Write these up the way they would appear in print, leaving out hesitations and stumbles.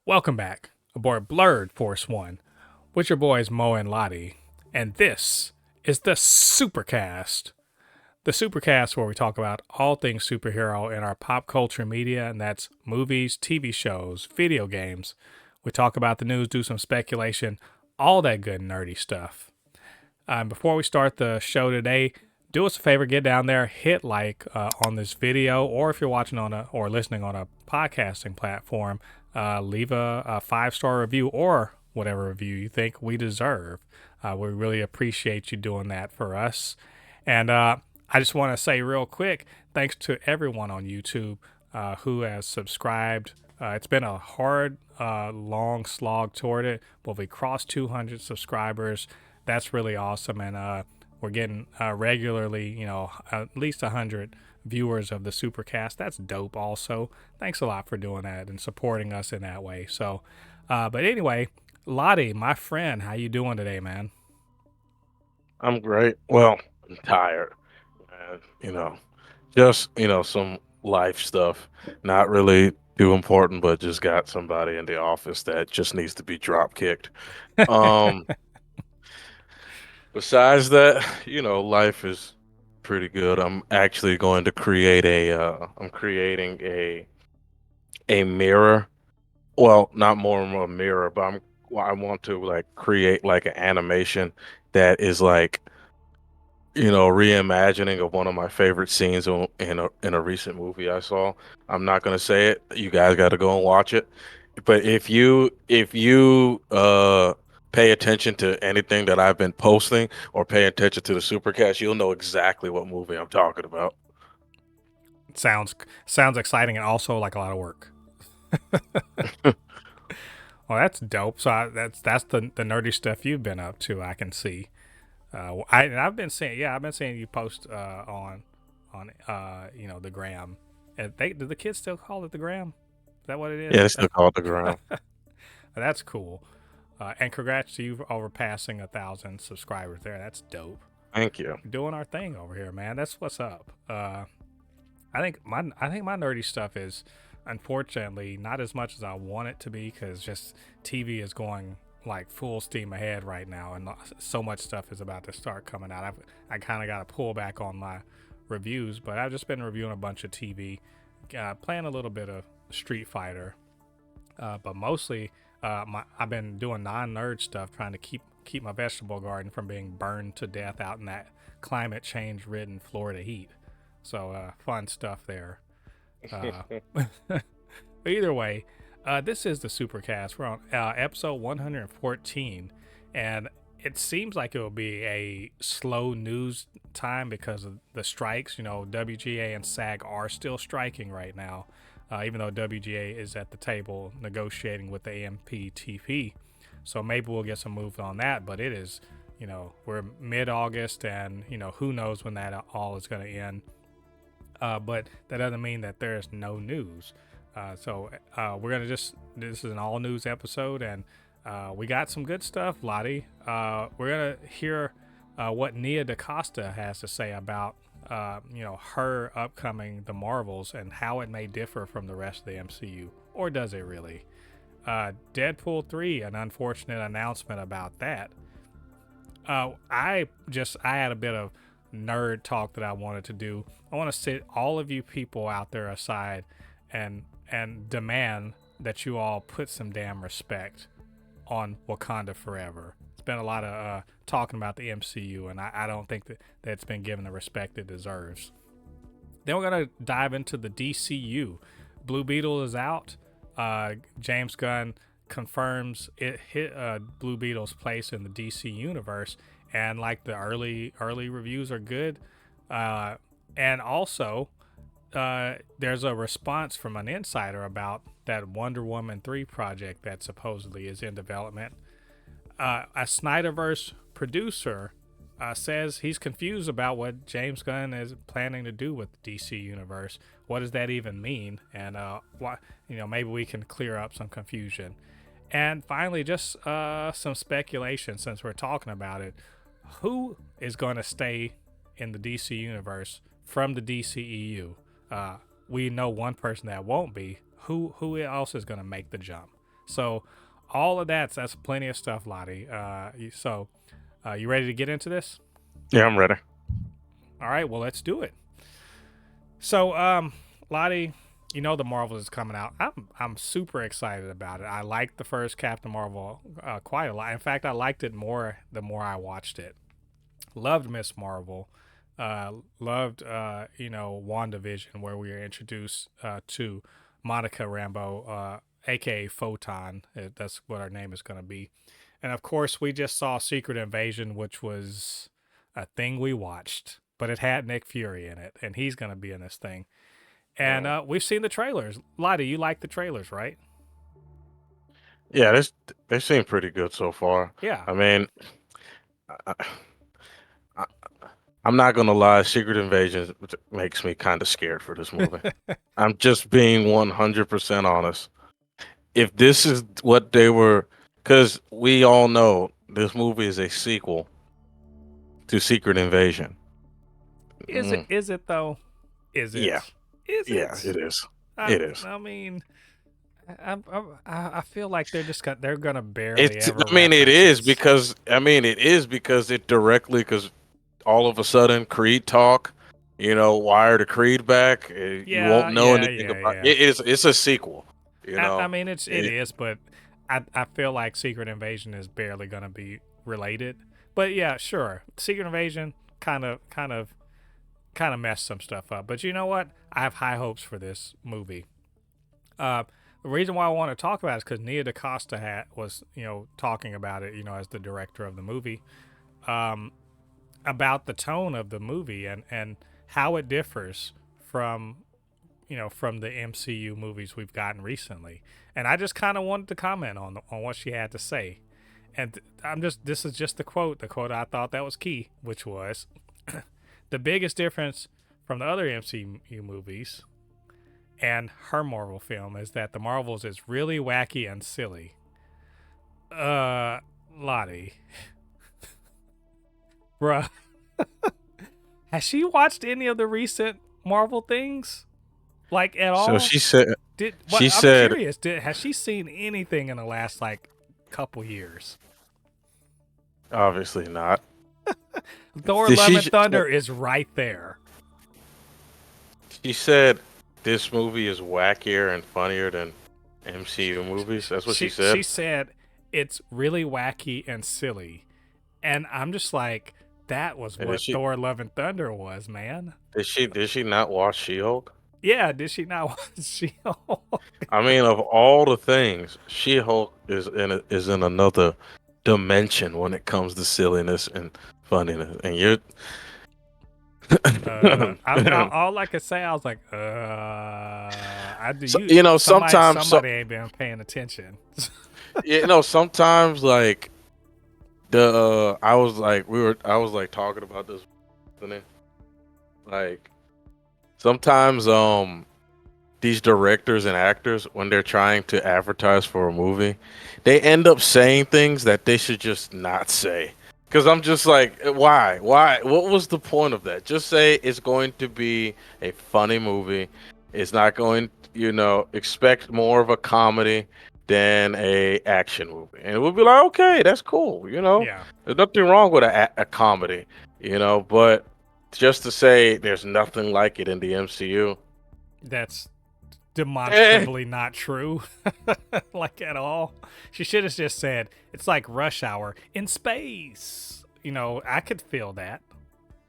Welcome back aboard Blerd Force One with your boys Mo and Lottie, and this is the Supercast. The Supercast where we talk about all things superhero in our pop culture media, and that's movies, TV shows, video games. We talk about the news, do some speculation, all that good nerdy stuff. Before we start the show today, do us a favor, get down there, hit like on this video, or if you're watching on or listening on a podcasting platform, leave a 5-star review or whatever review you think we deserve. We really appreciate you doing that for us. And I just want to say real quick, thanks to everyone on YouTube who has subscribed. It's been a hard, long slog toward it, but we crossed 200 subscribers. That's really awesome, and we're getting regularly, at least 100 viewers of the Supercast. That's dope also. Thanks a lot for doing that and supporting us in that way. So, but anyway, Lottie, my friend, how you doing today, man? I'm great. Well, I'm tired, man. Some life stuff. Not really too important, but just got somebody in the office that just needs to be drop kicked. Um, Besides that, life is pretty good. I'm actually going to create I'm creating a mirror. Well, not more of a mirror, but I want to like create like an animation that is like reimagining of one of my favorite scenes in a recent movie I saw. I'm not gonna say it. You guys got to go and watch it. But if you pay attention to anything that I've been posting or pay attention to the Supercast, you'll know exactly what movie I'm talking about. sounds sounds exciting and also like a lot of work. Well, that's dope. So that's the nerdy stuff you've been up to. I can see. I've been seeing, yeah, I've been seeing you post on the gram. And do the kids still call it the gram? Is that what it Yeah, is? it's still called the ground. That's cool. And congrats to you over passing 1,000 subscribers there. That's dope. Thank you. Doing our thing over here, man. That's what's up. I think my nerdy stuff is unfortunately not as much as I want it to be because just TV is going like full steam ahead right now, and so much stuff is about to start coming out. I kind of got to pull back on my reviews, but I've just been reviewing a bunch of TV, playing a little bit of Street Fighter, but mostly I've been doing non-nerd stuff, trying to keep my vegetable garden from being burned to death out in that climate change ridden Florida heat. So fun stuff there. Uh, but either way, this is the Supercast. We're on episode 114, and it seems like it will be a slow news time because of the strikes. WGA and SAG are still striking right now, even though WGA is at the table negotiating with the AMPTP. So maybe we'll get some move on that, but it is, we're mid-August, and who knows when that all is going to end. But that doesn't mean that there's no news. So we're gonna this is an all news episode, and we got some good stuff, Lottie. We're gonna hear what DaCosta has to say about her upcoming The Marvels and how it may differ from the rest of the MCU, or does it really? Deadpool 3, an unfortunate announcement about that. I had a bit of nerd talk that I wanted to do. I want to sit all of you people out there aside and demand that you all put some damn respect on Wakanda Forever. It's been a lot of talking about the MCU, and I don't think that it's been given the respect it deserves. Then we're gonna dive into the DCU. Blue Beetle is out. James Gunn confirms it hit Blue Beetle's place in the DC universe, and like the early reviews are good. And also, there's a response from an insider about that Wonder Woman 3 project that supposedly is in development. A Snyderverse producer says he's confused about what James Gunn is planning to do with the DC universe. What does that even mean? And maybe we can clear up some confusion. And finally, just some speculation since we're talking about it. Who is going to stay in the DC universe from the DCEU? We know one person that won't be. Who else is going to make the jump? So all of that's plenty of stuff, Lottie. You ready to get into this? Yeah, I'm ready. All right, well, let's do it. So, Lottie, you know the Marvels is coming out. I'm super excited about it. I liked the first Captain Marvel quite a lot. In fact, I liked it more the more I watched it. Loved Miss Marvel. Loved WandaVision, where we were introduced to Monica Rambeau, aka Photon. That's what her name is going to be. And of course, we just saw Secret Invasion, which was a thing we watched, but it had Nick Fury in it, and he's going to be in this thing. And we've seen the trailers. Lottie, you like the trailers, right? Yeah, they seem pretty good so far. Yeah. I mean, I, I, I'm not gonna lie, Secret Invasion makes me kind of scared for this movie. I'm just being 100% honest. If this is what they were, because we all know this movie is a sequel to Secret Invasion. Is it? Is it though? Is it? Yeah, Is yeah, it? it is. It is. I mean, I feel like they're gonna barely It's. ever. I mean, it is reference because. I mean, it is because it directly because all of a sudden Creed talk. Wire to Creed back. You won't know anything about yeah. it. It's a sequel. I mean, it is, but I feel like Secret Invasion is barely gonna be related. But yeah, sure, Secret Invasion kind of messed some stuff up. But you know what? I have high hopes for this movie. The reason why I want to talk about it is because Nia DaCosta was talking about it, as the director of the movie, about the tone of the movie and how it differs from from the MCU movies we've gotten recently. And I just kind of wanted to comment on what she had to say. And this is just the quote I thought that was key, which was the biggest difference from the other MCU movies and her Marvel film is that the Marvels is really wacky and silly. Lottie. Bruh. Has she watched any of the recent Marvel things? Like at all? So she said. I'm curious. Has she seen anything in the last couple years? Obviously not. Thor: Love and Thunder is right there. She said this movie is wackier and funnier than MCU movies. That's what she said. She said it's really wacky and silly, and I'm just like, that was what Thor: Love and Thunder was, man. Did she not watch She-Hulk? Yeah, did she not watch She-Hulk? I mean, of all the things, She-Hulk is in another dimension when it comes to silliness and funniness, and you're. All I could say, I was like, somebody ain't been paying attention. Sometimes like I was like talking about this, like sometimes these directors and actors, when they're trying to advertise for a movie, they end up saying things that they should just not say. Because I'm just like, why? What was the point of that? Just say it's going to be a funny movie. It's not going, expect more of a comedy than a action movie. And we'll be like, okay, that's cool. Yeah. There's nothing wrong with a comedy, but just to say there's nothing like it in the MCU. That's demonstrably not true, like at all. She should have just said it's like Rush Hour in space. I could feel that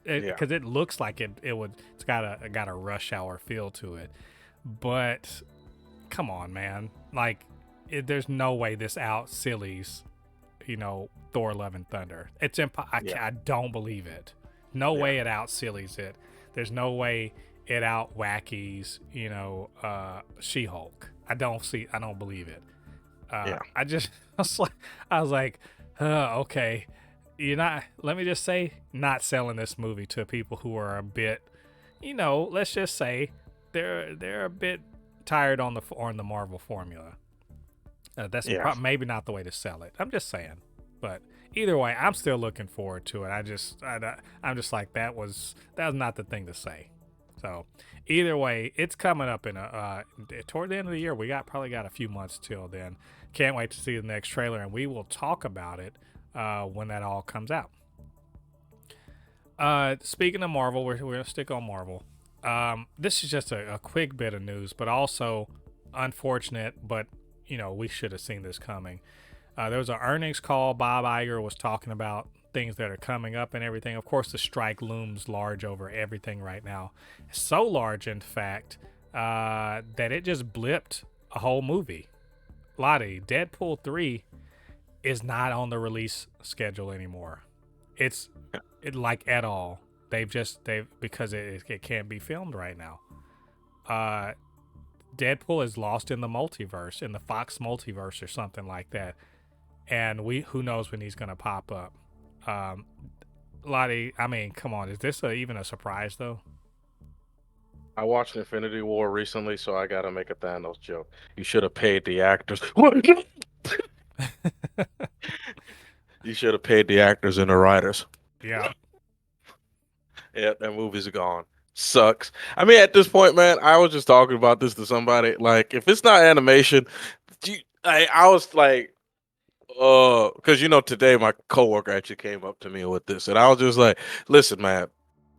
because it looks like it's got a Rush Hour feel to it. But come on, man, there's no way this out sillies, Thor: Love and Thunder. It's I don't believe it. No way it out sillies it. There's no way it out wackies, She-Hulk. I don't believe it. I was like, okay, let me just say, not selling this movie to people who are a bit, let's just say they're a bit tired on the Marvel formula. That's maybe not the way to sell it. I'm just saying, but either way, I'm still looking forward to it. I'm just like, that was not the thing to say. So either way, it's coming up in toward the end of the year. We probably got a few months till then. Can't wait to see the next trailer, and we will talk about it when that all comes out. Speaking of Marvel, we're gonna stick on Marvel. This is just a quick bit of news, but also unfortunate. But we should have seen this coming. There was an earnings call. Bob Iger was talking about things that are coming up and everything. Of course, the strike looms large over everything right now. So large, in fact, that it just blipped a whole movie. Lottie, Deadpool 3 is not on the release schedule anymore. It's like at all. Because it can't be filmed right now. Deadpool is lost in the multiverse, in the Fox multiverse or something like that. And who knows when he's gonna pop up. Lottie, I mean, come on, is this even a surprise though? I watched Infinity War recently, so I gotta make a Thanos joke. You should have paid the actors. What? You should have paid the actors and the writers. Yeah. Yeah, that movie's gone. Sucks. I mean, at this point, man, I was just talking about this to somebody. Like, if it's not animation, I was like, because today my coworker actually came up to me with this, and I was just like, listen, man,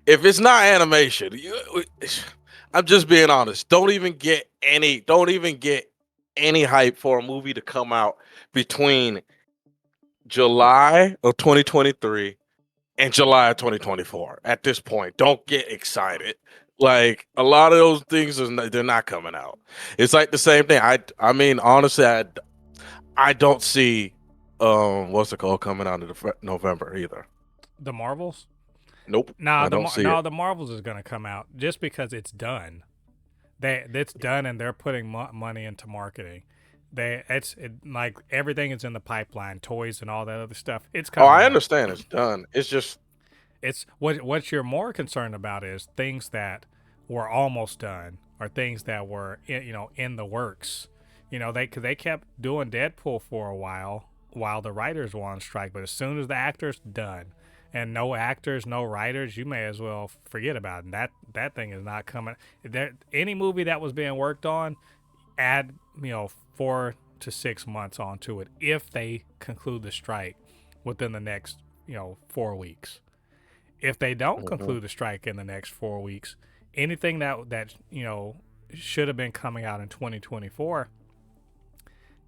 if it's not animation, I'm just being honest. Don't even get any hype for a movie to come out between July of 2023 and July of 2024. At this point, don't get excited. Like, a lot of those things they're not coming out. It's like the same thing. I mean, honestly, I don't see what's it called coming out in November either. The Marvels? Nope. No, it. The Marvels is gonna come out just because it's done. It's done, and they're putting money into marketing. Like everything is in the pipeline, toys and all that other stuff. It's coming. Oh, I out. understand it's done. It's just what you're more concerned about is things that were almost done or things that were in the works. They kept doing Deadpool for a while the writers were on strike, but as soon as the actors done and no actors, no writers, you may as well forget about it. And that thing is not coming. Any movie that was being worked on, add 4 to 6 months onto it if they conclude the strike within the next 4 weeks. If they don't conclude the strike in the next 4 weeks, anything that should have been coming out in 2024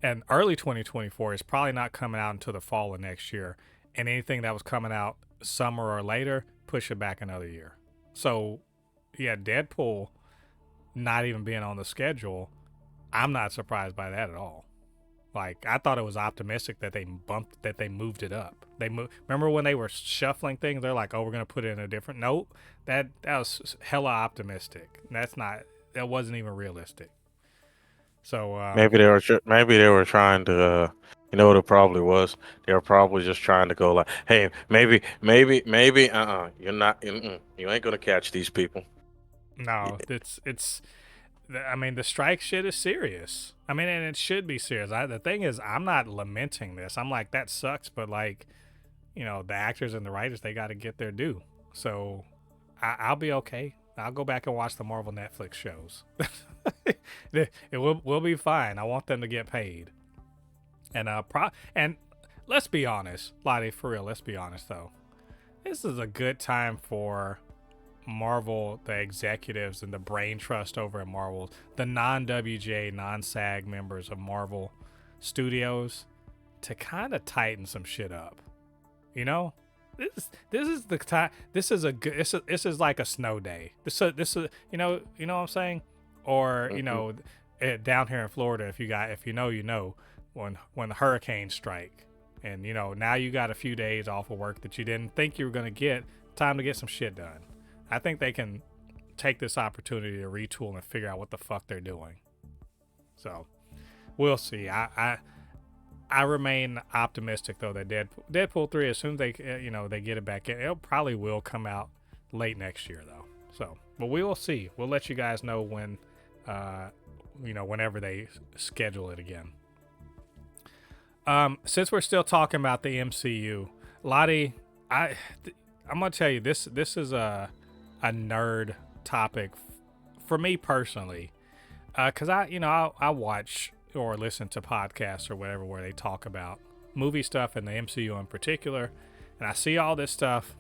and early 2024 is probably not coming out until the fall of next year. And anything that was coming out summer or later, push it back another year. So, yeah, Deadpool not even being on the schedule, I'm not surprised by that at all. Like, I thought it was optimistic that they moved it up. Remember when they were shuffling things? They're like, "Oh, we're gonna put it in a different." Nope, that was hella optimistic. That wasn't even realistic. So maybe they were trying to. You know what it probably was? They were probably just trying to go like, "Hey, maybe. You're not. You ain't gonna catch these people." no, it's. I mean, the strike shit is serious. I mean, and it should be serious. The thing is, I'm not lamenting this. I'm like, that sucks, but like, the actors and the writers, they got to get their due. So I'll be okay. I'll go back and watch the Marvel Netflix shows. We'll be fine. I want them to get paid. And and let's be honest, Lottie, for real. Let's be honest though. This is a good time for Marvel, the executives and the brain trust over at Marvel, the non-WGA, non-SAG members of Marvel Studios, to kind of tighten some shit up. This is the time. This is this is like a snow day. This is you know what I'm saying, or down here in Florida, if you know when the hurricanes strike, and now you got a few days off of work that you didn't think you were gonna get. Time to get some shit done. I think they can take this opportunity to retool and figure out what the fuck they're doing. So we'll see. I remain optimistic though that Deadpool 3, as soon as they they get it back in, it probably will come out late next year though. So, but we will see. We'll let you guys know when, whenever they schedule it again. Since we're still talking about the MCU, Lottie, I'm gonna tell you this is a nerd topic for me personally, because I watch or listen to podcasts or whatever where they talk about movie stuff and the MCU in particular, and I see all this stuff,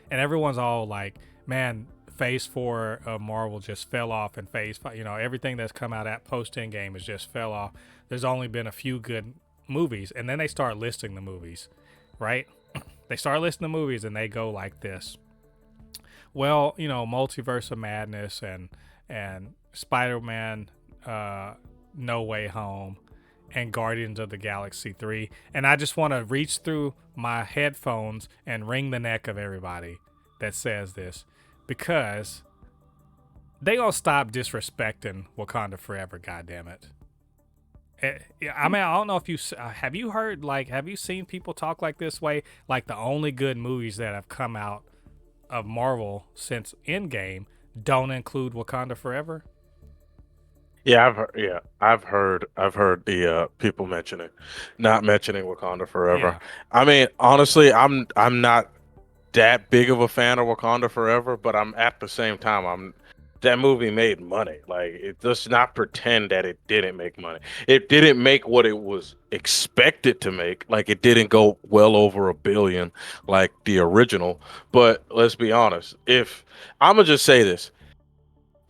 and everyone's all like, man, Phase 4 of Marvel just fell off, and Phase 5, everything that's come out at post-Endgame has just fell off. There's only been a few good movies, and then they start listing the movies, right? They start listing the movies, and they go like this. Well, Multiverse of Madness and Spider-Man No Way Home and Guardians of the Galaxy 3. And I just want to reach through my headphones and wring the neck of everybody that says this, because they gonna stop disrespecting Wakanda Forever, goddammit. I mean, I don't know if you have you heard, like, have you seen people talk like this way? Like, the only good movies that have come out of Marvel since Endgame don't include Wakanda Forever. Yeah, I've heard the people not mentioning Wakanda Forever. Yeah. I mean, honestly, I'm not that big of a fan of Wakanda Forever, but I'm at the same time, that movie made money. Like, it does not pretend that it didn't make money. It didn't make what it was expected to make. Like, it didn't go well over $1 billion like the original. But let's be honest, if I'm gonna just say this,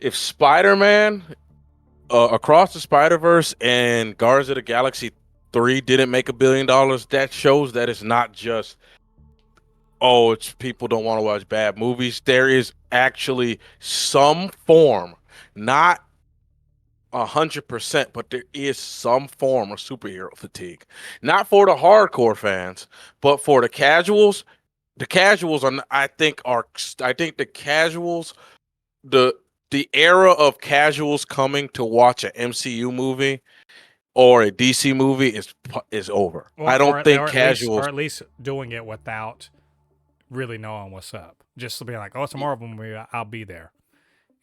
if Spider-Man Across the Spider-Verse and Guardians of the Galaxy 3 didn't make $1 billion, that shows that it's not just, oh, it's people don't want to watch bad movies. There is actually some form, not 100%, but there is some form of superhero fatigue. Not for the hardcore fans, but for the casuals. The casuals are, I think the casuals, the era of casuals coming to watch an MCU movie or a DC movie is over. Well, I don't think casuals, or at least doing it without really knowing what's up. Just to be like, oh, it's a Marvel movie, I'll be there.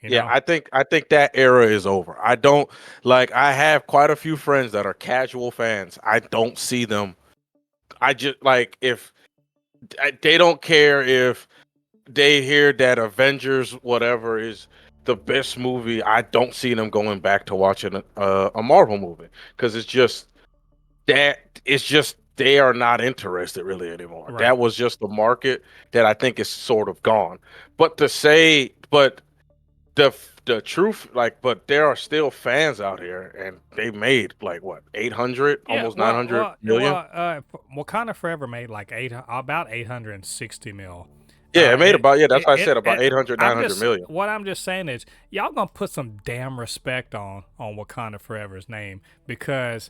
Yeah, I think that era is over. I don't like. I have quite a few friends that are casual fans. I don't see them. I just like, if they don't care if they hear that Avengers whatever is the best movie. I don't see them going back to watching a Marvel movie, because it's just they are not interested really anymore. Right. That was just the market that I think is sort of gone. But the truth, like, but there are still fans out here, and they made like what, 800, almost 900 million. Wakanda Forever made like about 860 mil. Yeah, it made that's what I said, about 800, I'm 900 million. What I'm just saying is, y'all gonna put some damn respect on Wakanda Forever's name, because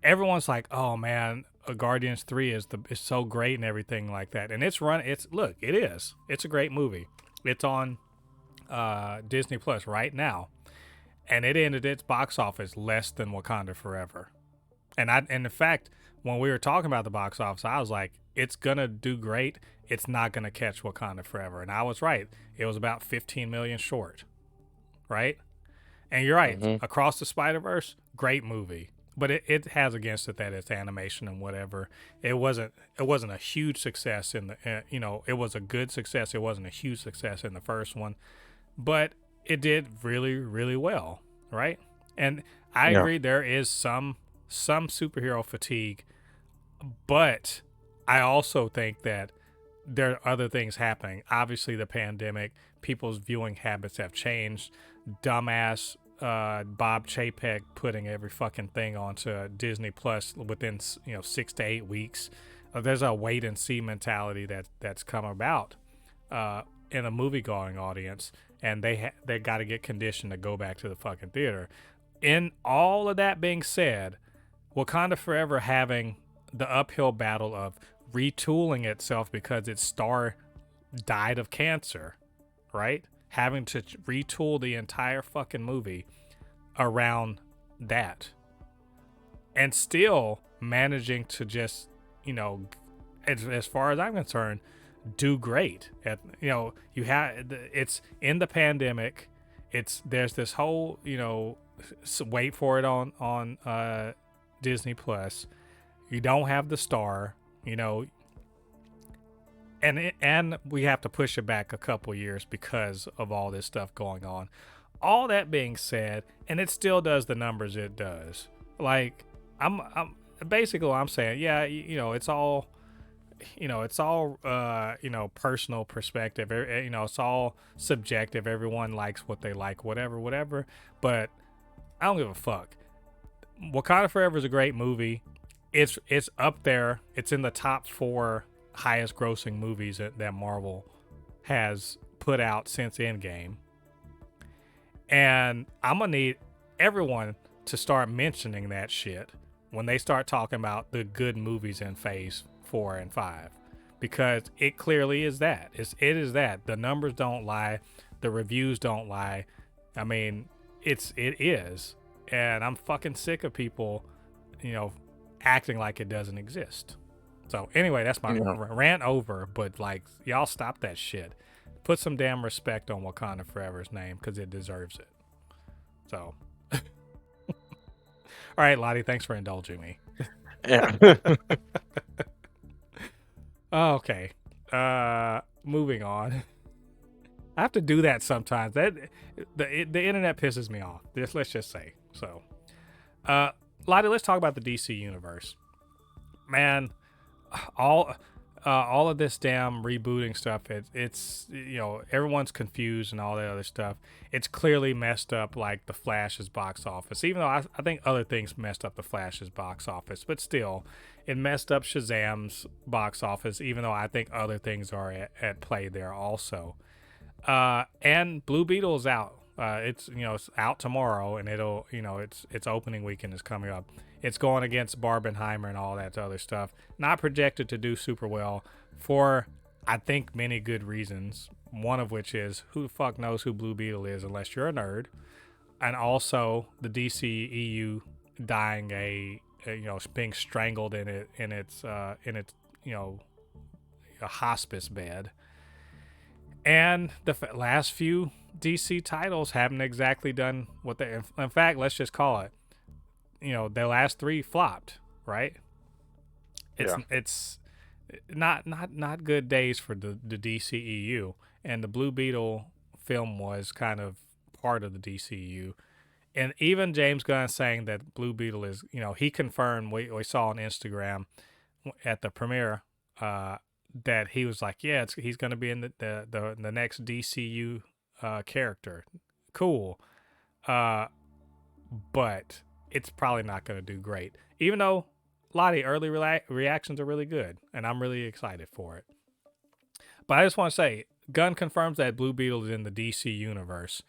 everyone's like, oh man, Guardians 3 is so great and everything like that, and it is. It's a great movie. It's on Disney Plus right now, and it ended its box office less than Wakanda Forever. And in fact, when we were talking about the box office, I was like, it's gonna do great. It's not gonna catch Wakanda Forever, and I was right. It was about 15 million short, right? And you're right. Mm-hmm. Across the Spider-Verse, great movie, but it has against it that it's animation and whatever. It wasn't a huge success in the it was a good success. It wasn't a huge success in the first one, but it did really, really well, right? And I agree, there is some superhero fatigue, but I also think that there are other things happening. Obviously, the pandemic, people's viewing habits have changed. Dumbass Bob Chapek putting every fucking thing onto Disney Plus within 6 to 8 weeks. There's a wait and see mentality that's come about in a movie going audience, and they got to get conditioned to go back to the fucking theater. In all of that being said, Wakanda Forever having the uphill battle of retooling itself because its star died of cancer, right? Having to retool the entire fucking movie around that, and still managing to just, as far as I'm concerned, do great. It's in the pandemic. There's this whole, wait for it on Disney Plus. You don't have the star, and we have to push it back a couple years because of all this stuff going on. All that being said, and it still does the numbers it does. Like I'm basically what I'm saying, yeah, it's all personal perspective. It's all subjective. Everyone likes what they like, whatever. But I don't give a fuck. Wakanda Forever is a great movie. It's up there. It's in the top 4 highest grossing movies that Marvel has put out since Endgame. And I'm gonna need everyone to start mentioning that shit when they start talking about the good movies in Phase 4 and 5, because it clearly is that. It is that. The numbers don't lie. The reviews don't lie. I mean, it is. And I'm fucking sick of people, acting like it doesn't exist. So anyway, that's my rant over. But like, y'all stop that shit. Put some damn respect on Wakanda Forever's name, because it deserves it. So, all right, Lottie, thanks for indulging me. Yeah. Okay. Moving on. I have to do that sometimes. The internet pisses me off. Let's just say. So, Lottie, let's talk about the DC universe. Man, all of this damn rebooting stuff, it's everyone's confused and all that other stuff. It's clearly messed up, like the Flash's box office, even though I think other things messed up the Flash's box office, but still it messed up Shazam's box office, even though I think other things are at play there also. And Blue Beetle is out. It's out tomorrow, and it'll its opening weekend is coming up. It's going against Barbenheimer and all that other stuff. Not projected to do super well for, I think, many good reasons. One of which is, who the fuck knows who Blue Beetle is unless you're a nerd, and also the DCEU dying being strangled in its a hospice bed. And the last few DC titles haven't exactly done what they. In fact, let's just call it. The last 3 flopped, right? It's not good days for the DCEU, and the Blue Beetle film was kind of part of the DCEU. And even James Gunn saying that Blue Beetle is, he confirmed, we saw on Instagram at the premiere, that he was like, yeah, he's going to be in the next DCU character. Cool. But it's probably not going to do great. Even though Lottie, early reactions are really good, and I'm really excited for it. But I just want to say, Gunn confirms that Blue Beetle is in the DC universe.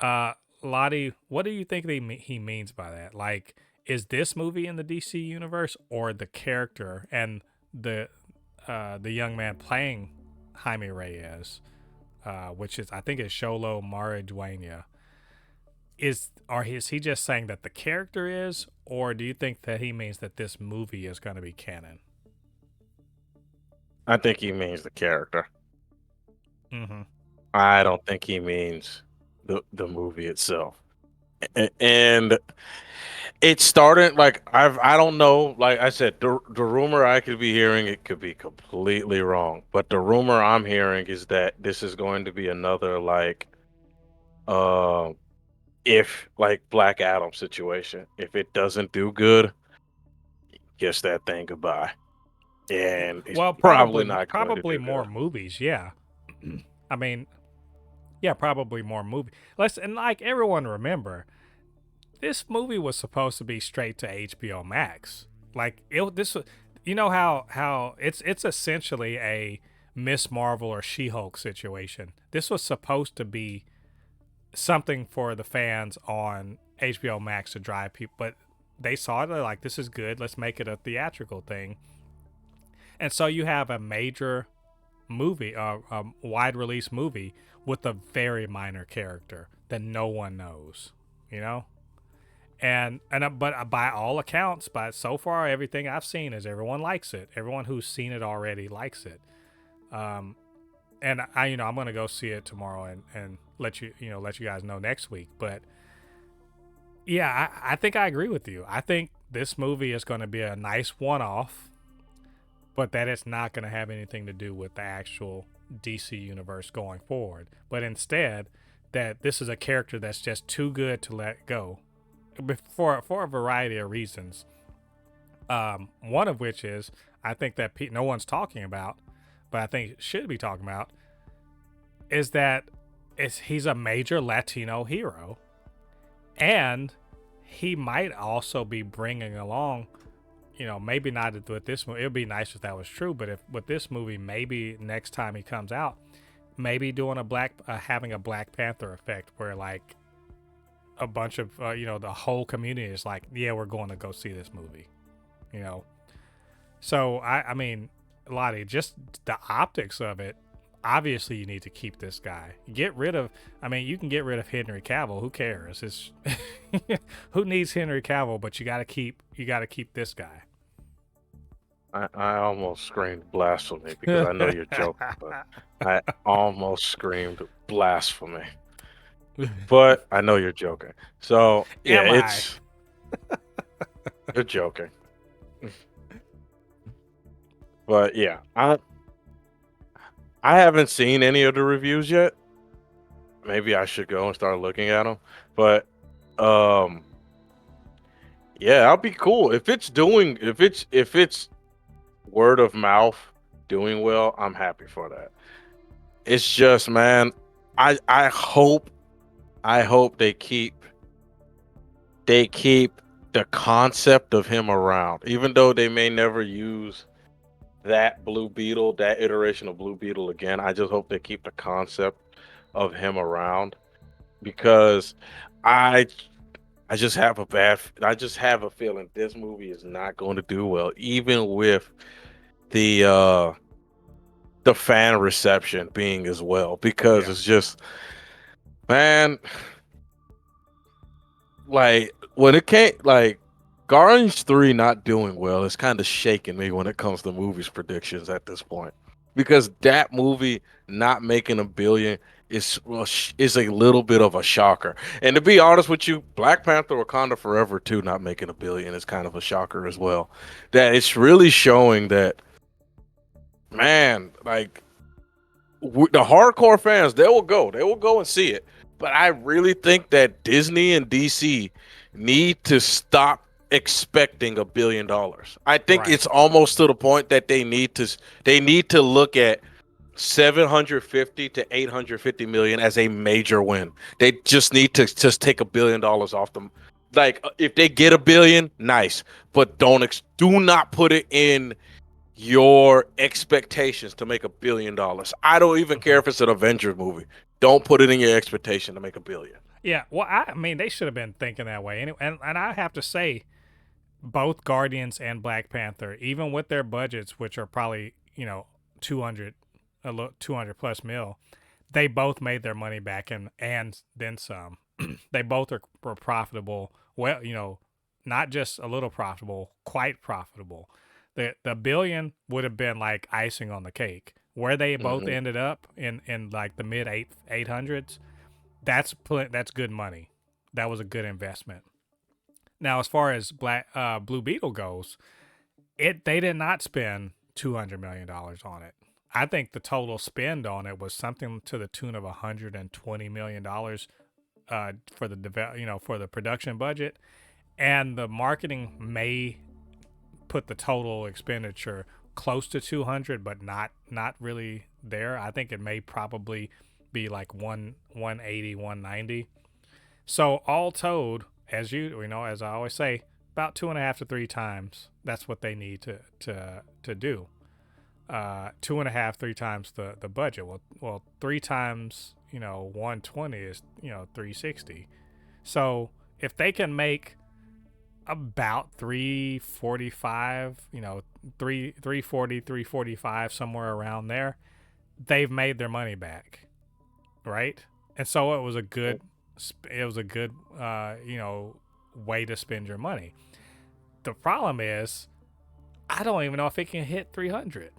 Lottie, what do you think he means by that? Like, is this movie in the DC universe, or the character and the young man playing Jaime Reyes, which is, I think, is Xolo Maridueña? Is he just saying that the character is, or do you think that he means that this movie is going to be canon? I think he means the character. Mm-hmm. I don't think he means the movie itself. And it started like I don't know. Like I said, the rumor I could be hearing, it could be completely wrong. But the rumor I'm hearing is that this is going to be another like, if like Black Adam situation. If it doesn't do good, guess that thing goodbye. And it's probably not going to do more good. movies. Yeah, I mean, yeah, probably more movies. And like everyone remember, this movie was supposed to be straight to HBO Max. Like how it's essentially a Miss Marvel or She-Hulk situation. This was supposed to be something for the fans on HBO Max to drive people, but they saw it, they're like, this is good, let's make it a theatrical thing. And so you have a major movie, a wide release movie with a very minor character that no one knows, but by all accounts, so far everything I've seen is everyone likes it. Everyone who's seen it already likes it. And I'm gonna go see it tomorrow and let you guys know next week. But yeah, I think I agree with you. I think this movie is going to be a nice one-off. but that it's not going to have anything to do with the actual DC universe going forward. But instead, that this is a character that's just too good to let go, for a variety of reasons. One of which is, I think that no one's talking about, but I think should be talking about, is that he's a major Latino hero, and he might also be bringing along, maybe not with this movie. It would be nice if that was true, but if with this movie, maybe next time he comes out, maybe doing having a Black Panther effect where like a bunch of the whole community is like, yeah, we're going to go see this movie, So I mean, Lottie, just the optics of it. Obviously, you need to keep this guy. You can get rid of Henry Cavill. Who cares? It's who needs Henry Cavill? But you got to keep this guy. I almost screamed blasphemy because I know you're joking, but I almost screamed blasphemy. But I know you're joking. So yeah, you're joking. But yeah, I haven't seen any of the reviews yet. Maybe I should go and start looking at them. But yeah, that'll be cool if it's word of mouth doing well. I'm happy for that. It's just, man, I hope they keep the concept of him around, even though they may never use that iteration of Blue Beetle again. I just hope they keep the concept of him around, because I just have a feeling this movie is not going to do well, even with the fan reception being as well, because it's just, man, like when it came, like Guardians 3 not doing well, it's kind of shaking me when it comes to movies predictions at this point, because that movie not making $1 billion is a little bit of a shocker. And to be honest with you, Black Panther: Wakanda Forever 2 not making $1 billion is kind of a shocker as well. That it's really showing that, man, like the hardcore fans, they will go and see it. But I really think that Disney and DC need to stop expecting $1 billion. I think it's almost to the point that they need to look at 750 to 850 million as a major win. They just need to just take $1 billion off them. Like, if they get $1 billion, nice, but do not put it in your expectations to make $1 billion. I don't even care if it's an Avengers movie. Don't put it in your expectation to make $1 billion. Yeah, well, I mean, they should have been thinking that way anyway. And I have to say, both Guardians and Black Panther, even with their budgets, which are probably 200 plus mil, they both made their money back and then some. They both were profitable. Well, not just a little profitable, quite profitable. The $1 billion would have been like icing on the cake. Where they both ended up in like the mid 800s, that's good money. That was a good investment. Now, as far as Blue Beetle goes, they did not spend $200 million on it. I think the total spend on it was something to the tune of $120 million for the production budget, and the marketing may put the total expenditure close to 200, but not really there. I think it may probably be like 180, 190. So all told, as as I always say, about 2.5 to 3 times. That's what they need to do. 2.5, 3 times the budget. Well, 3 times 120 is 360. So if they can make about 345, 340, 345, somewhere around there, they've made their money back, right? And so it was a good way to spend your money. The problem is, I don't even know if it can hit 300.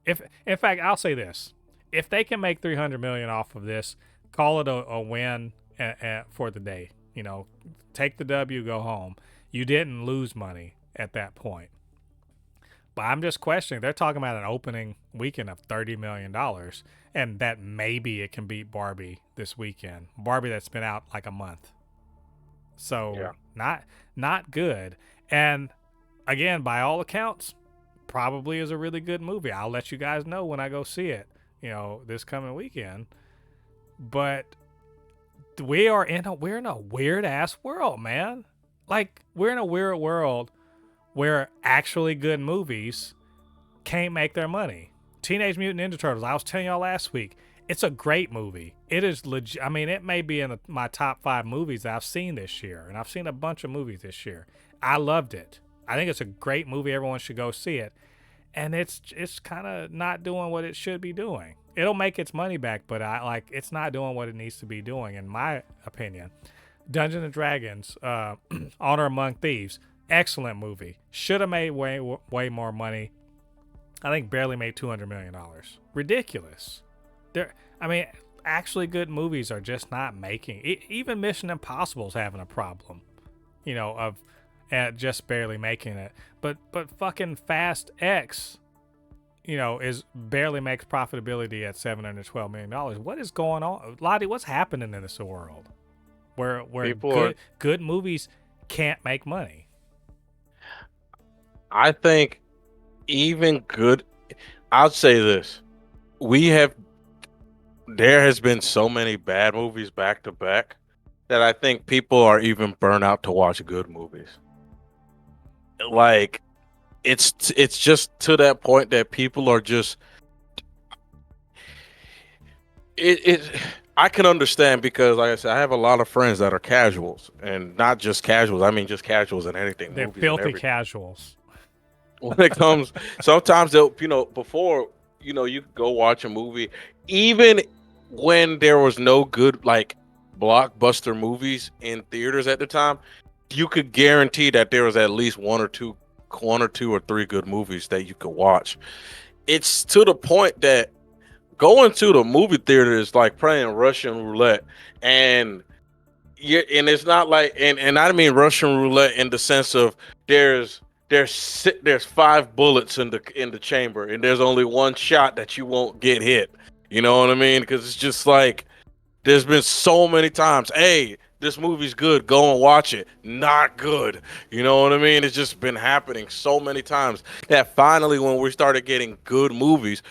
If, in fact, I'll say this: if they can make 300 million off of this, call it a win for the day. Take the W, go home. You didn't lose money at that point. But I'm just questioning. They're talking about an opening weekend of $30 million, and that maybe it can beat Barbie this weekend. Barbie that's been out like a month, so Yeah. not good. And again, by all accounts, probably is a really good movie. I'll let you guys know when I go see it. This coming weekend. But we're in a weird ass world, man. Like, we're in a weird world where actually good movies can't make their money. Teenage Mutant Ninja Turtles, I was telling y'all last week, it's a great movie. It is legit. I mean, it may be in my top 5 movies that I've seen this year, and I've seen a bunch of movies this year. I loved it. I think it's a great movie. Everyone should go see it. And it's kind of not doing what it should be doing. It'll make its money back, but it's not doing what it needs to be doing, in my opinion. Dungeons and Dragons, Honor Among Thieves, excellent movie. Should have made way more money. I think barely made $200 million. Ridiculous. Actually good movies are just not making. Even Mission Impossible's having a problem, of just barely making it. But fucking Fast X, is barely makes profitability at $712 million. What is going on, Lottie? What's happening in this world where good movies can't make money? I think even good. I'll say this: there has been so many bad movies back to back that I think people are even burnt out to watch good movies. Like, it's just to that point that people are just I can understand, because like I said, I have a lot of friends that are casuals, and not just casuals. I mean, just casuals and anything. They're movies filthy and everything. casuals. When it comes, sometimes they'll, before, you could go watch a movie, even when there was no good like blockbuster movies in theaters at the time, you could guarantee that there was at least one or two or three good movies that you could watch. It's to the point that going to the movie theater is like playing Russian roulette, and it's not like, and I mean Russian roulette in the sense of there's 5 bullets in the chamber, and there's only one shot that you won't get hit. You know what I mean? Because it's just like, there's been so many times, hey, this movie's good, go and watch it. Not good. You know what I mean? It's just been happening so many times that finally, when we started getting good movies,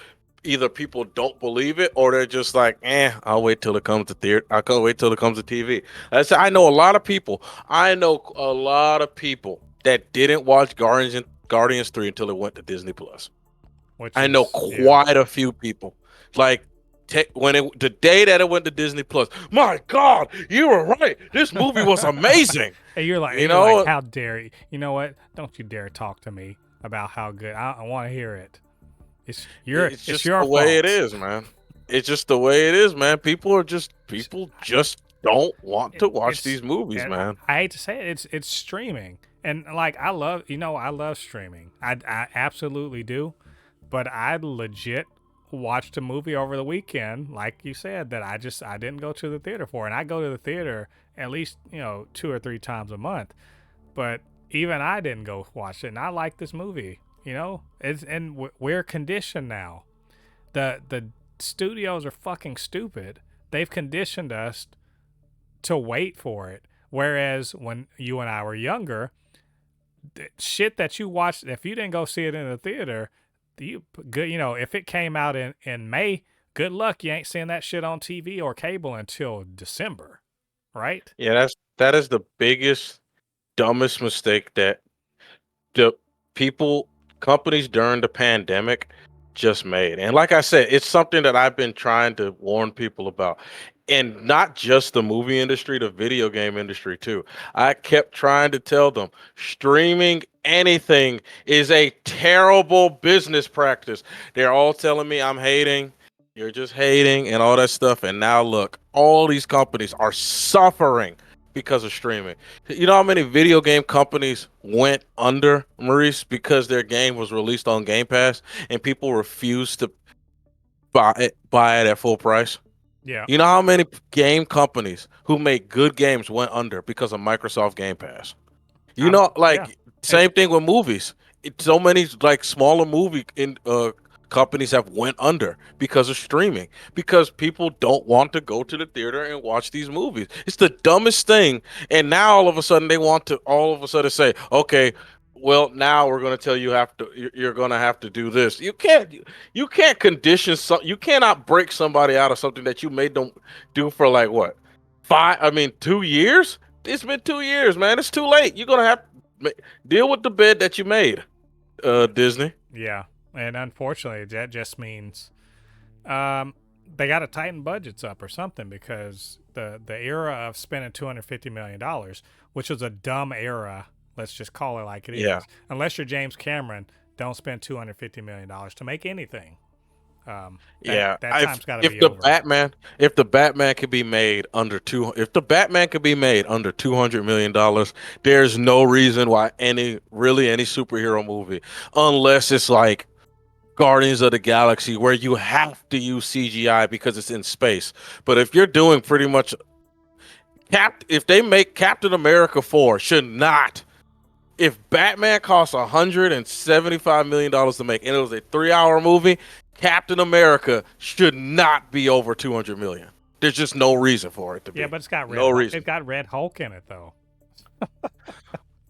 either people don't believe it, or they're just like, I'll wait till it comes to theater. I can't wait till it comes to TV. I know a lot of people. That didn't watch Guardians 3 until it went to Disney Plus. I know quite a few people. Like, the day that it went to Disney Plus, my God, you were right. This movie was amazing. And you're like, how dare you? You know what? Don't you dare talk to me about how good. I want to hear it. It's your fault. Way it is, man. It's just the way it is, man. People just don't want to watch these movies, man. I hate to say it, it's streaming. And like, I love streaming. I absolutely do. But I legit watched a movie over the weekend, like you said, that I didn't go to the theater for. And I go to the theater at least, 2 or 3 times a month. But even I didn't go watch it. And I like this movie, we're conditioned now. The studios are fucking stupid. They've conditioned us to wait for it. Whereas when you and I were younger, shit that you watched, if you didn't go see it in the theater, if it came out in May, good luck, you ain't seeing that shit on TV or cable until December, right? Yeah, that is the biggest, dumbest mistake that the companies during the pandemic just made. And like I said, it's something that I've been trying to warn people about. And not just the movie industry, the video game industry too. I kept trying to tell them, streaming anything is a terrible business practice. They're all telling me I'm hating, you're just hating, and all that stuff. And now look, all these companies are suffering because of streaming. You know how many video game companies went under, Maurice, because their game was released on Game Pass and people refused to buy it at full price? Yeah. You know how many game companies who make good games went under because of Microsoft Game Pass? Same thing with movies. so many like smaller movie companies have went under because of streaming, because people don't want to go to the theater and watch these movies. It's the dumbest thing. And now all of a sudden they want to all of a sudden say, okay, well, now we're going to tell you you're going to have to do this. You can't condition you cannot break somebody out of something that you made them do for like what, 2 years. It's been 2 years, man. It's too late. You're going to have to deal with the bed that you made, Disney. Yeah, and unfortunately, that just means they got to tighten budgets up or something, because the era of spending $250 million, which was a dumb era. Let's just call it like it Yeah. is. Unless you're James Cameron, don't spend $250 million to make anything. That time's got to be over. If the Batman could be made under $200 million, there's no reason why any superhero movie, unless it's like Guardians of the Galaxy, where you have to use CGI because it's in space. But if you're doing pretty much if they make Captain America 4 should not. If Batman costs $175 million to make and it was a 3-hour movie, Captain America should not be over $200 million. There's just no reason for it to be. Yeah, but it's got reason. It's got Red Hulk in it though.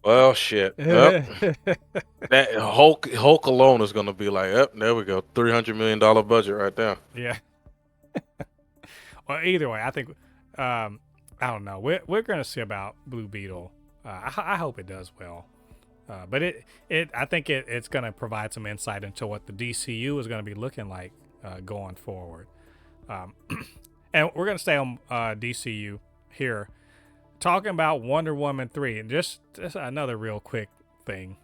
Well, shit. That Hulk alone is going to be like, there we go, $300 million budget right there. Yeah. Well, either way, I think I don't know. We're going to see about Blue Beetle. I hope it does well. But I think it's going to provide some insight into what the DCU is going to be looking like going forward. And we're going to stay on DCU here, talking about Wonder Woman 3. And just another real quick thing.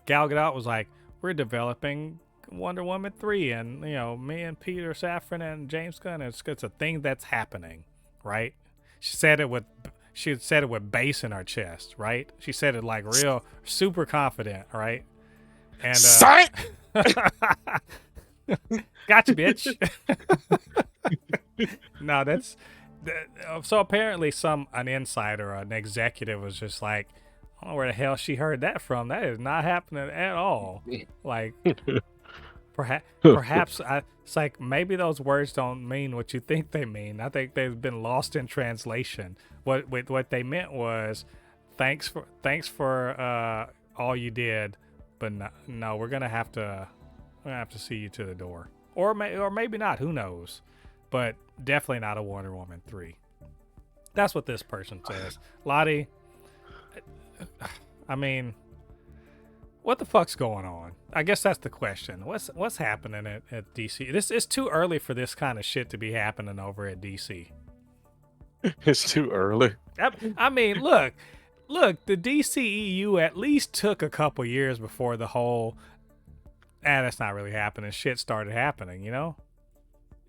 Gal Gadot was like, we're developing Wonder Woman 3. And, me and Peter Safran and James Gunn, it's a thing that's happening, right? She said it with bass in her chest, right? She said it like real, super confident, right? And gotcha, bitch. No, so apparently an insider, an executive, was just like, I don't know where the hell she heard that from. That is not happening at all. Like, perhaps it's like maybe those words don't mean what you think they mean. I think they've been lost in translation. What they meant was, thanks for all you did, but no, we're gonna have to see you to the door, or maybe not. Who knows? But definitely not a Wonder Woman 3. That's what this person says. Lottie, I mean, what the fuck's going on? I guess that's the question. What's happening at DC? It's too early for this kind of shit to be happening over at DC. It's too early. I mean, look, the DCEU at least took a couple years before the whole, that's not really happening, shit started happening,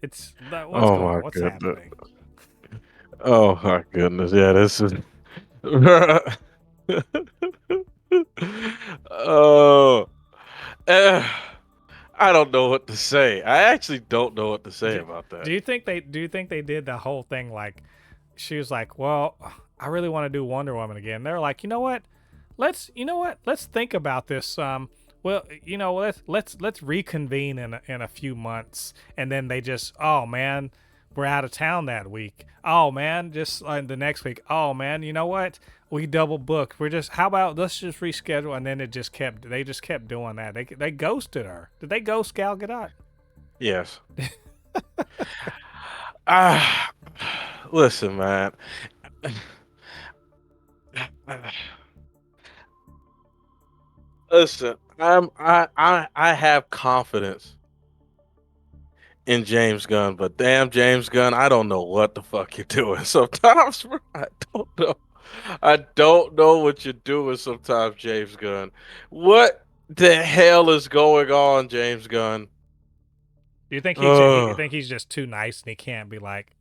It's, what's happening? Oh my goodness. Yeah, this is oh, I don't know what to say. I actually don't know what to say about that. Do you think they did the whole thing like, she was like, well, I really want to do Wonder Woman again. They're like, let's think about this. Well, let's reconvene in a few months. And then they just, oh man, we're out of town that week. Oh man, just the next week. Oh man, you know what? We double booked. How about let's just reschedule? And then they just kept doing that. They ghosted her. Did they ghost Gal Gadot? Yes. Listen, man. Listen, I have confidence in James Gunn, but damn James Gunn, I don't know what the fuck you're doing sometimes. I don't know. I don't know what you're doing sometimes, James Gunn. What the hell is going on, James Gunn? Do you think you think he's just too nice and he can't be like,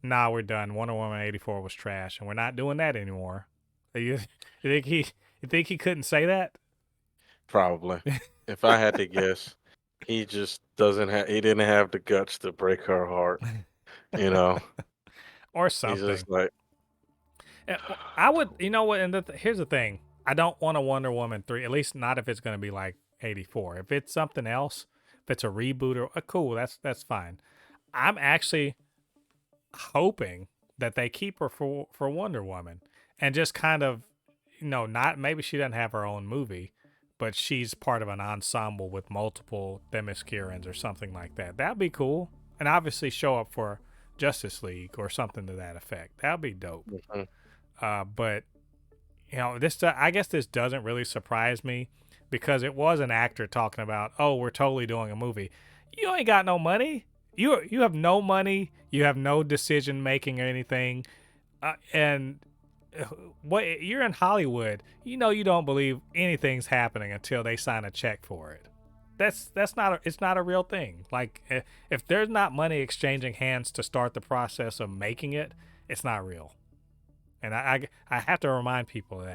nah, we're done. Wonder Woman 84 was trash and we're not doing that anymore? You think he couldn't say that? Probably. If I had to guess, he just he didn't have the guts to break her heart, or something. He's just like, I would, and here's the thing. I don't want a Wonder Woman 3, at least not if it's going to be like 84. If it's something else, if it's a reboot or cool, that's fine. I'm actually hoping that they keep her for Wonder Woman and just kind of, not maybe she doesn't have her own movie, but she's part of an ensemble with multiple Themyscirans or something like that. That'd be cool. And obviously show up for Justice League or something to that effect. That'd be dope. But this I guess this doesn't really surprise me because it was an actor talking about, oh, we're totally doing a movie. You ain't got no money. You have no money. You have no decision making or anything, and what you're in Hollywood. You don't believe anything's happening until they sign a check for it. That's not it's not a real thing. Like if there's not money exchanging hands to start the process of making it, it's not real. And I have to remind people of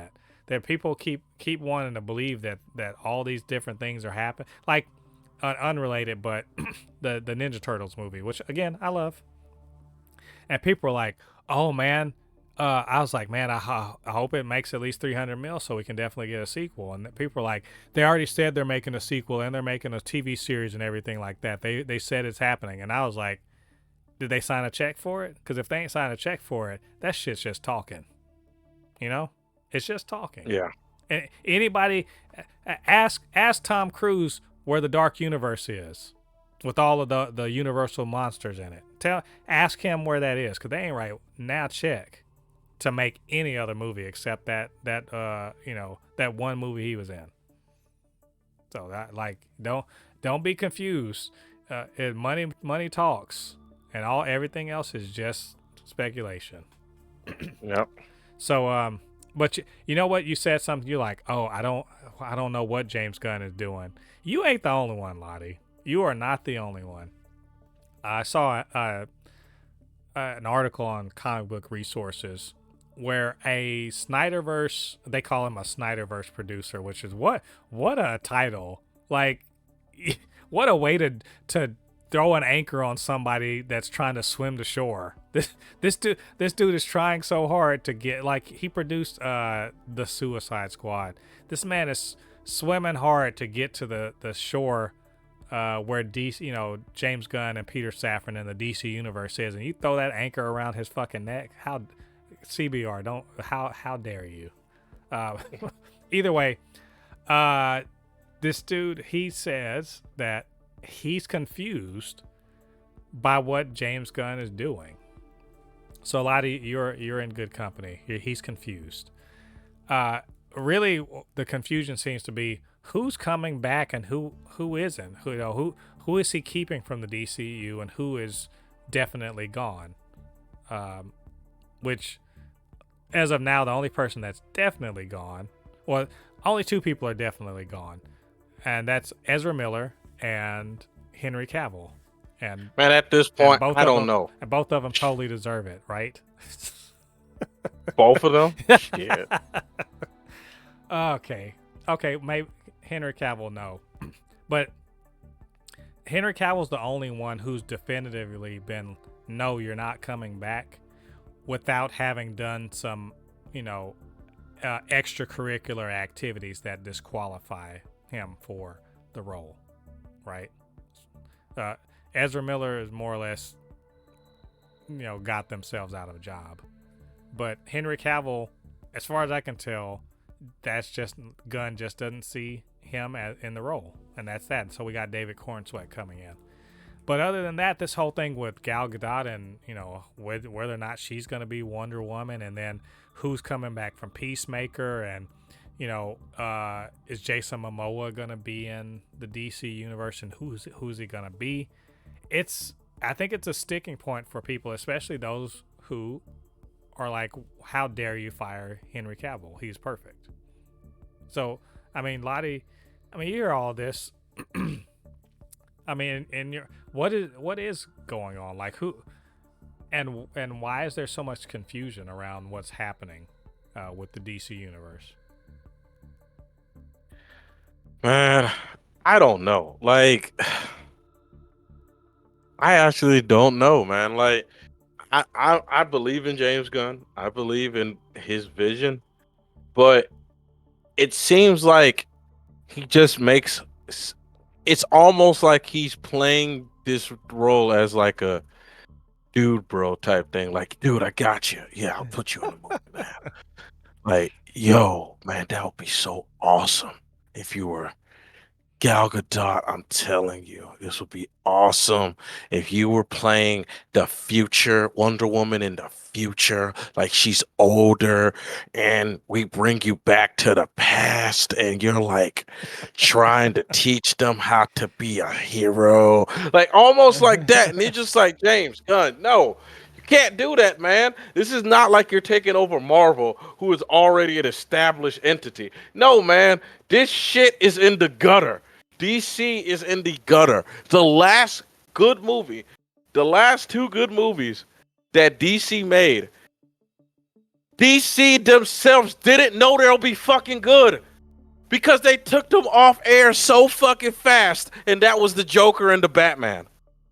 that people keep wanting to believe that all these different things are happening. Like unrelated, but the Ninja Turtles movie, which again I love, and people are like, "Oh man," I was like, "Man, I hope it makes at least 300 mil so we can definitely get a sequel." And people are like, "They already said they're making a sequel and they're making a TV series and everything like that. They said it's happening." And I was like, "Did they sign a check for it? Because if they ain't signed a check for it, that shit's just talking. It's just talking." Yeah. And anybody ask Tom Cruise where the Dark Universe is, with all of the Universal monsters in it. Ask him where that is, because they ain't right now. Check to make any other movie except that one movie he was in. So that don't be confused. Money talks, and everything else is just speculation. Yep. So but you know what? You said something. You're like, oh, I don't know what James Gunn is doing. You ain't the only one, Lottie. You are not the only one. I saw an article on Comic Book Resources where a Snyderverse, they call him a Snyderverse producer, which is what a title. Like, what a way to throw an anchor on somebody that's trying to swim to shore. This dude is trying so hard to get, like, he produced the Suicide Squad. This man is swimming hard to get to the shore where DC, James Gunn and Peter Safran in the DC universe is, and you throw that anchor around his fucking neck. How CBR? How dare you? Either way, this dude, he says that he's confused by what James Gunn is doing. So Lottie, you're in good company. He's confused. Really, the confusion seems to be who's coming back and who isn't. Who is he keeping from the DCEU and who is definitely gone. Which, as of now, the only person that's definitely gone, well, only two people are definitely gone, and that's Ezra Miller and Henry Cavill. And man, at this point, I don't know. And both of them totally deserve it, right? Both of them? Shit. Okay, maybe Henry Cavill, no. But Henry Cavill's the only one who's definitively been, no, you're not coming back, without having done some, extracurricular activities that disqualify him for the role, right? Ezra Miller is more or less, got themselves out of a job. But Henry Cavill, as far as I can tell, that's just, Gunn just doesn't see him in the role. And that's that. So we got David Cornsweet coming in. But other than that, this whole thing with Gal Gadot and, whether or not she's going to be Wonder Woman, and then who's coming back from Peacemaker, and, is Jason Momoa going to be in the DC universe, and who's he going to be? I think it's a sticking point for people, especially those who are like, how dare you fire Henry Cavill? He's perfect. So, I mean, Lottie, you hear all this. I mean, what is going on? Like, who and why is there so much confusion around what's happening with the DC universe? Man, I don't know. Like, I actually don't know, man. Like, I believe in James Gunn. I believe in his vision, but it seems like he just makes. It's almost like he's playing this role as like a dude, bro, type thing. Like, dude, I got you. Yeah, I'll put you in the movie, man. Like, yo, man, that would be so awesome if you were Gal Gadot. I'm telling you, this would be awesome if you were playing the future Wonder Woman in the future, like she's older, and we bring you back to the past, and you're like trying to teach them how to be a hero, like almost like that. And you're just like, James Gunn, no. You can't do that, man. This is not like you're taking over Marvel, who is already an established entity. No, man. This shit is in the gutter. DC is in the gutter. The last good movie, the last two good movies that DC made, DC themselves didn't know they'll be fucking good because they took them off air so fucking fast, and that was the Joker and the Batman.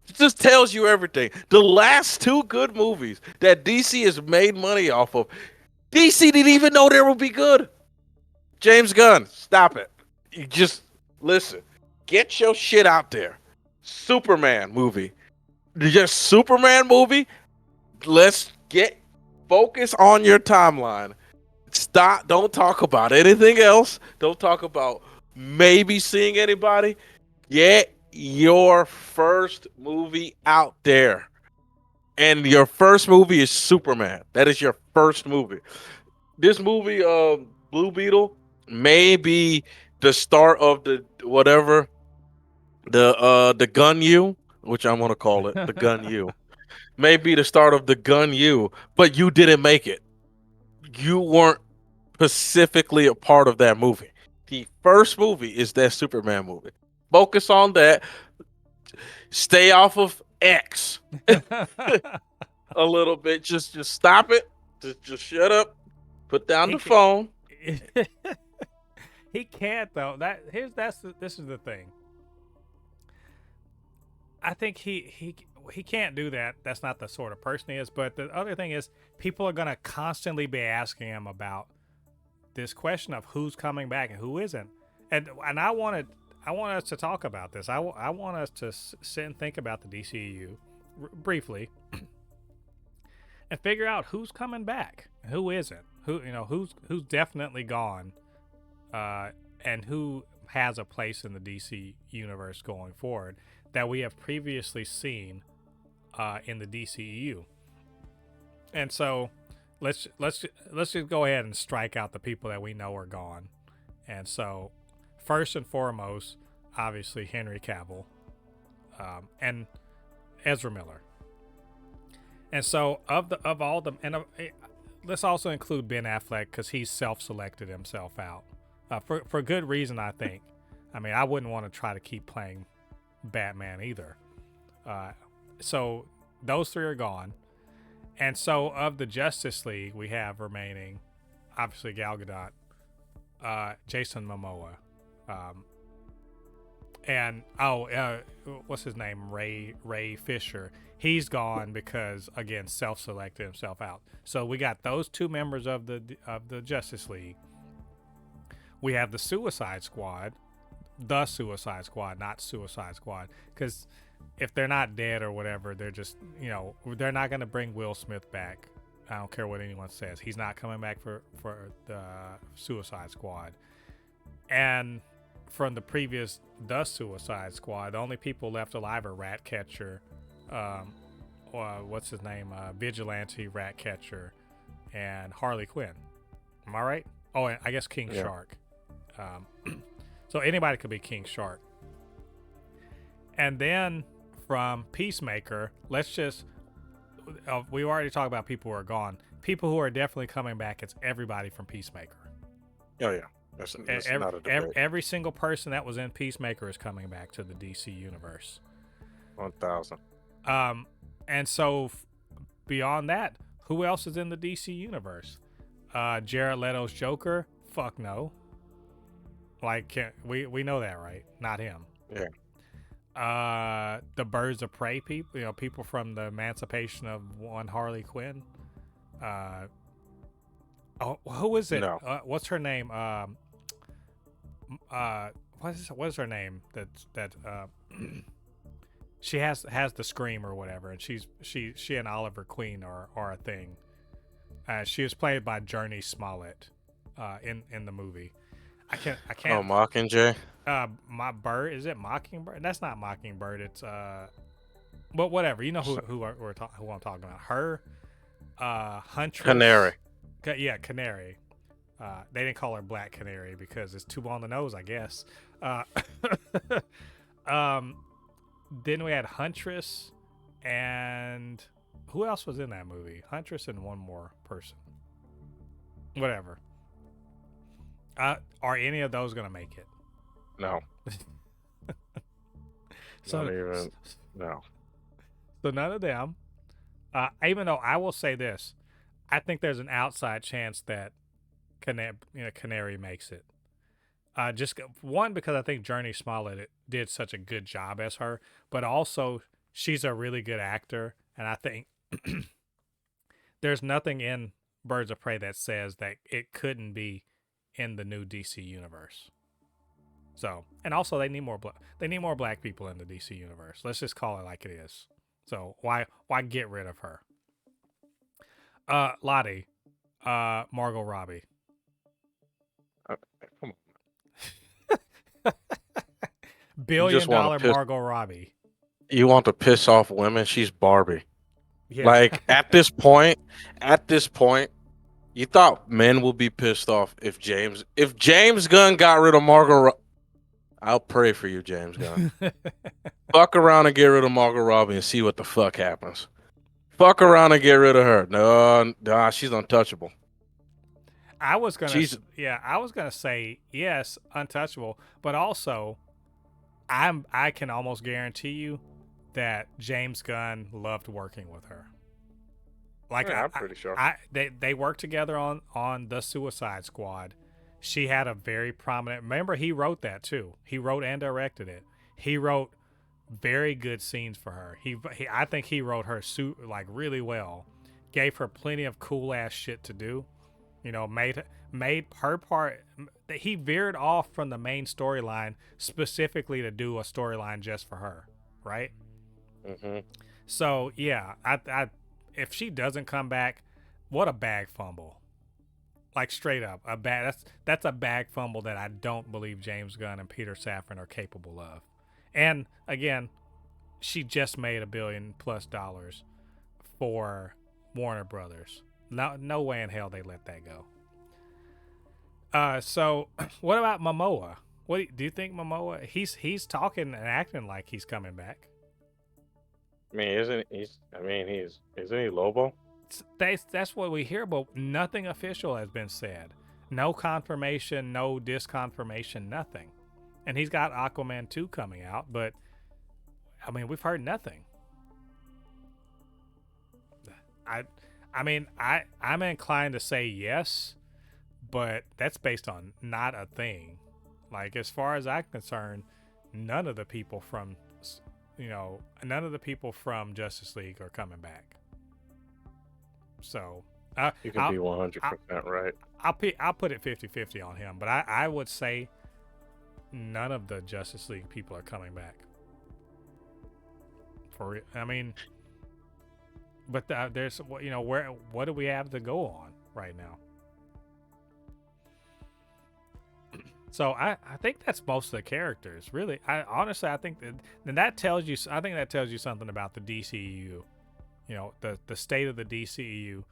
It just tells you everything. The last two good movies that DC has made money off of, DC didn't even know they would be good. James Gunn, stop it. You just listen. Get your shit out there. Superman movie. Just Superman movie. Let's get focus on your timeline. Stop. Don't talk about anything else. Don't talk about maybe seeing anybody. Get your first movie out there. And your first movie is Superman. That is your first movie. This movie, Blue Beetle, may be the start of the whatever the Gun U, which I'm gonna call it the Gun U, may be the start of the Gun U, but you didn't make it. You weren't specifically a part of that movie. The first movie is that Superman movie. Focus on that. Stay off of X a little bit. Just stop it. Just shut up. Put down the phone. He can't though. This is the thing. I think he can't do that. That's not the sort of person he is. But the other thing is, people are gonna constantly be asking him about this question of who's coming back and who isn't. And I want us to talk about this. I want us to sit and think about the DCEU briefly and figure out who's coming back and who isn't. Who's definitely gone, and who has a place in the DC universe going forward that we have previously seen in the DCEU. And so let's just go ahead and strike out the people that we know are gone. And so first and foremost, obviously Henry Cavill, and Ezra Miller. And so of all them, and let's also include Ben Affleck because he's self-selected himself out for good reason, I think. I mean, I wouldn't want to try to keep playing Batman either. So those three are gone. And so of the Justice League, we have remaining, obviously Gal Gadot, Jason Momoa, and what's his name? Ray Fisher. He's gone because again self-selected himself out. So we got those two members of the Justice League. We have the Suicide Squad, not Suicide Squad, because if they're not dead or whatever, they're just they're not going to bring Will Smith back. I don't care what anyone says. He's not coming back for the Suicide Squad. And from the previous The Suicide Squad, the only people left alive are Ratcatcher, what's his name? Vigilante Ratcatcher, and Harley Quinn. Am I right? Oh, and I guess King Shark. So anybody could be King Shark. And then from Peacemaker, let's just... we already talked about people who are gone. People who are definitely coming back, it's everybody from Peacemaker. Oh, yeah. That's not a debate. Every single person that was in Peacemaker is coming back to the DC universe. 1,000. And so beyond that, who else is in the DC universe? Jared Leto's Joker? Fuck no. Like, we know that, right? Not him. Yeah. The Birds of Prey people, people from the Emancipation of One Harley Quinn. Who is it? No. What's her name? what is her name? She has the scream or whatever, and she and Oliver Queen are a thing. She was played by Journey Smollett in the movie. I Oh, can't. Mockingjay. My bird, is it Mockingbird? That's not Mockingbird. It's but whatever. You know who I'm talking about. Her, Huntress. Canary. Yeah, Canary. They didn't call her Black Canary because it's too on the nose, I guess. Then we had Huntress, and who else was in that movie? Huntress and one more person. Whatever. Are any of those gonna make it? No. So Not even. No. So none of them. Even though I will say this, I think there's an outside chance that Canary makes it. Just one, because I think Journey Smollett did such a good job as her, but also she's a really good actor, and I think there's nothing in Birds of Prey that says that it couldn't be in the new DC universe. So, and also they need more black people in the DC universe. Let's just call it like it is. So why get rid of her? Lottie, Margot Robbie. Come on. $1 billion Margot Robbie. You want to piss off women? She's Barbie. Yeah. Like at this point, you thought men would be pissed off if James Gunn got rid of Margot. I'll pray for you, James Gunn. Fuck around and get rid of Margot Robbie and see what the fuck happens. Fuck around and get rid of her. No, she's untouchable. I was gonna say yes, untouchable, but also I can almost guarantee you that James Gunn loved working with her. Like I'm pretty sure. They worked together on the Suicide Squad. She had a very prominent. Remember, he wrote that too. He wrote and directed it. He wrote very good scenes for her. I think he wrote her suit like really well. Gave her plenty of cool ass shit to do. You know, made her part. He veered off from the main storyline specifically to do a storyline just for her, right? Mm-hmm. So yeah, I if she doesn't come back, what a bag fumble. Like straight up, that's a bag fumble that I don't believe James Gunn and Peter Safran are capable of. And again, she just made $1 billion+ for Warner Brothers. No way in hell they let that go. So what about Momoa? What do you think, Momoa? He's talking and acting like he's coming back. I mean, isn't he Lobo? That's what we hear, but nothing official has been said. No confirmation, no disconfirmation, nothing. And he's got Aquaman 2 coming out, but I mean, we've heard nothing. I'm inclined to say yes, but that's based on not a thing. Like, as far as I'm concerned, none of the people from Justice League are coming back. So You can be 100% right. I'll put it 50-50 on him, but I would say none of the Justice League people are coming back. But there's what do we have to go on right now? So I think that's most of the characters, really. I think that tells you something about the DCEU. You know, the state of the DCEU,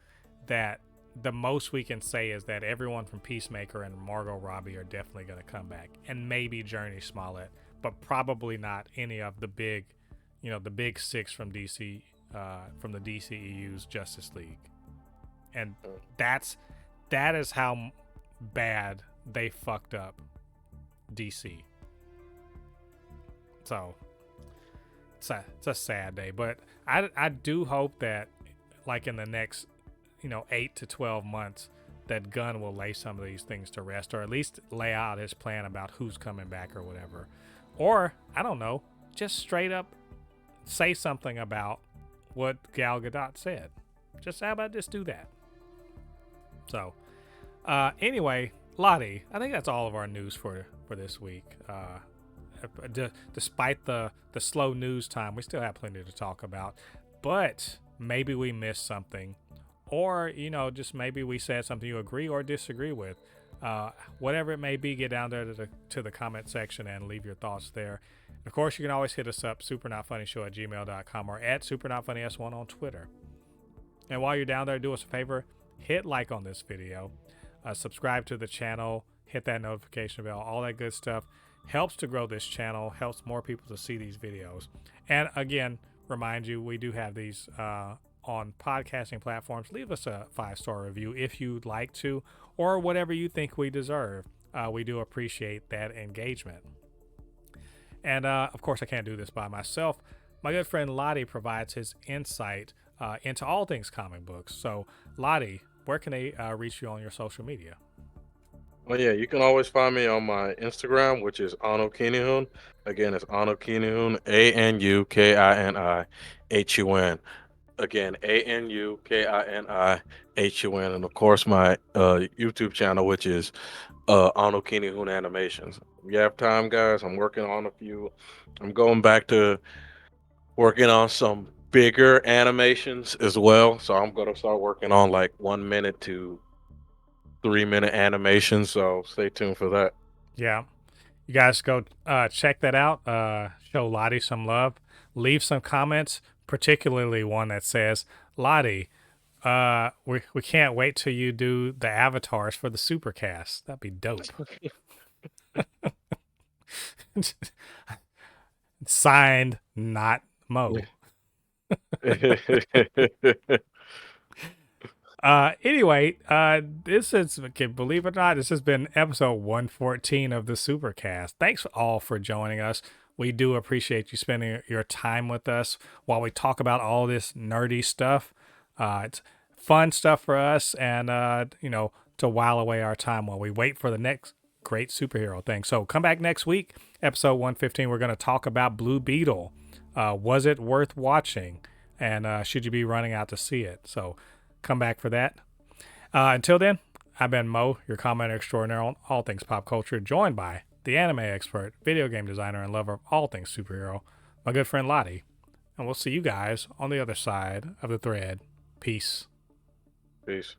that the most we can say is that everyone from Peacemaker and Margot Robbie are definitely going to come back, and maybe Journey Smollett, but probably not any of the big six from DC, from the DCEU's Justice League. And that is how bad they fucked up DC. So it's a sad day, but I do hope that, like, in the next 8 to 12 months, that Gunn will lay some of these things to rest, or at least lay out his plan about who's coming back or whatever. Or I don't know, just straight up say something about what Gal Gadot said. Just how about just do that? So anyway, Lottie, I think that's all of our news for this week. Despite the slow news time, we still have plenty to talk about. But maybe we missed something, or just maybe we said something you agree or disagree with. Whatever it may be, get down there to the comment section and leave your thoughts there. And of course, you can always hit us up, supernotfunnyshow@gmail.com or at supernotfunnys1 on Twitter. And while you're down there, do us a favor, hit like on this video, subscribe to the channel, hit that notification bell, all that good stuff. Helps to grow this channel, helps more people to see these videos. And again, remind you, we do have these on podcasting platforms. Leave us a 5-star review if you'd like to, or whatever you think we deserve. We do appreciate that engagement. And of course, I can't do this by myself. My good friend Lottie provides his insight into all things comic books. So Lottie, where can they reach you on your social media? Well, yeah, you can always find me on my Instagram, which is Ano Kinihun. Again, it's Ano Kinihun, ANUKINIHUN. Again, ANUKINIHUN. And of course, my YouTube channel, which is Ano Kinihun Animations. If you have time, guys, I'm working on a few. I'm going back to working on some bigger animations as well. So I'm going to start working on like 1 minute to 3-minute animation, so stay tuned for that. Yeah, you guys go check that out. Show Lottie some love. Leave some comments, particularly one that says, Lottie, we can't wait till you do the avatars for the Supercast. That'd be dope. Signed, not Mo. Anyway, this is, believe it or not, this has been episode 114 of the Supercast. Thanks all for joining us. We do appreciate you spending your time with us while we talk about all this nerdy stuff. It's fun stuff for us, and to while away our time while we wait for the next great superhero thing. So come back next week, episode 115. We're going to talk about Blue Beetle. Was it worth watching? And should you be running out to see it? So come back for that. Until then, I've been Mo, your commenter extraordinaire on all things pop culture, joined by the anime expert, video game designer, and lover of all things superhero, my good friend Lottie. And we'll see you guys on the other side of the thread. Peace. Peace.